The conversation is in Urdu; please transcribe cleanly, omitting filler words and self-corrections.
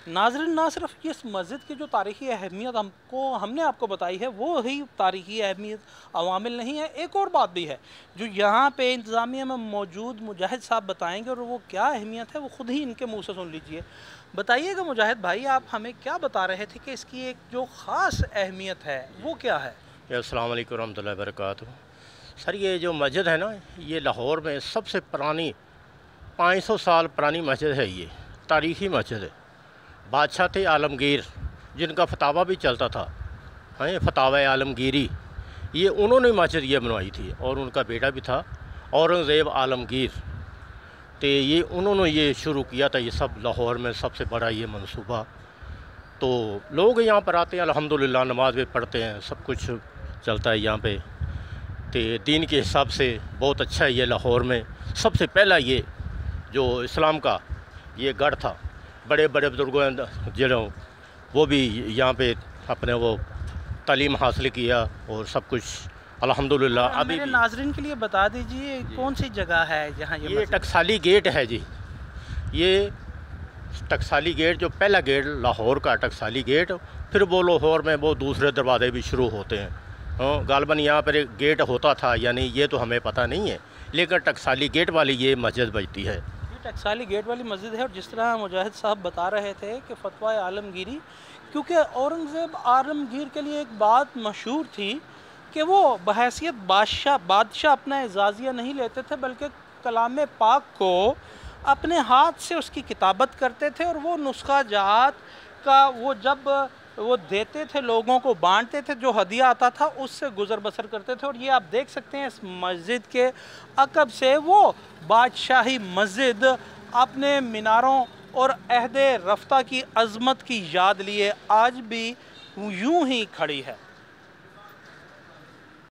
ناظرین، نہ صرف اس مسجد کی جو تاریخی اہمیت ہم نے آپ کو بتائی ہے وہ ہی تاریخی اہمیت عوامل نہیں ہے، ایک اور بات بھی ہے جو یہاں پہ انتظامیہ میں موجود مجاہد صاحب بتائیں گے، اور وہ کیا اہمیت ہے وہ خود ہی ان کے منہ سے سن لیجئے۔ بتائیے گا مجاہد بھائی، آپ ہمیں کیا بتا رہے تھے کہ اس کی ایک جو خاص اہمیت ہے وہ کیا ہے؟ السلام علیکم ورحمۃ اللہ وبرکاتہ۔ سر یہ جو مسجد ہے نا، یہ لاہور میں سب سے پرانی 500 سال پرانی مسجد ہے، یہ تاریخی مسجد ہے۔ بادشاہ تھے عالمگیر، جن کا فتاوہ بھی چلتا تھا، فتاوہ عالمگیری، یہ انہوں نے مسجد یہ بنوائی تھی، اور ان کا بیٹا بھی تھا اورنگزیب عالمگیر، تو یہ انہوں نے یہ شروع کیا تھا، یہ سب لاہور میں سب سے بڑا یہ منصوبہ۔ تو لوگ یہاں پر آتے ہیں، الحمدللہ نماز بھی پڑھتے ہیں، سب کچھ چلتا ہے یہاں پہ، تو دین کے حساب سے بہت اچھا ہے۔ یہ لاہور میں سب سے پہلا یہ جو اسلام کا یہ گڑھ تھا، بڑے بڑے بزرگوں جنہوں وہ بھی یہاں پہ اپنے وہ تعلیم حاصل کیا اور سب کچھ الحمدللہ ابھی میرے بھی۔ ناظرین کے لیے بتا دیجئے کون سی جگہ ہے جہاں یہ ٹکسالی گیٹ ہے جی، یہ ٹکسالی گیٹ جو پہلا گیٹ لاہور کا ٹکسالی گیٹ، پھر وہ لاہور میں وہ دوسرے دروازے بھی شروع ہوتے ہیں۔ غالباً یہاں پر ایک گیٹ ہوتا تھا یا نہیں یہ تو ہمیں پتہ نہیں ہے، لیکن ٹکسالی گیٹ والی یہ مسجد بجتی ہے۔ یہ ٹکسالی گیٹ والی مسجد ہے، اور جس طرح مجاہد صاحب بتا رہے تھے کہ فتویٰ عالمگیری، کیونکہ اورنگزیب عالمگیر کے لیے ایک بات مشہور تھی کہ وہ بحیثیت بادشاہ اپنا اعزازیہ نہیں لیتے تھے، بلکہ کلام پاک کو اپنے ہاتھ سے اس کی کتابت کرتے تھے، اور وہ نسخہ جات کا وہ جب وہ دیتے تھے لوگوں کو بانٹتے تھے، جو ہدیہ آتا تھا اس سے گزر بسر کرتے تھے۔ اور یہ آپ دیکھ سکتے ہیں اس مسجد کے عقب سے وہ بادشاہی مسجد اپنے میناروں اور عہد رفتہ کی عظمت کی یاد لیے آج بھی یوں ہی کھڑی ہے۔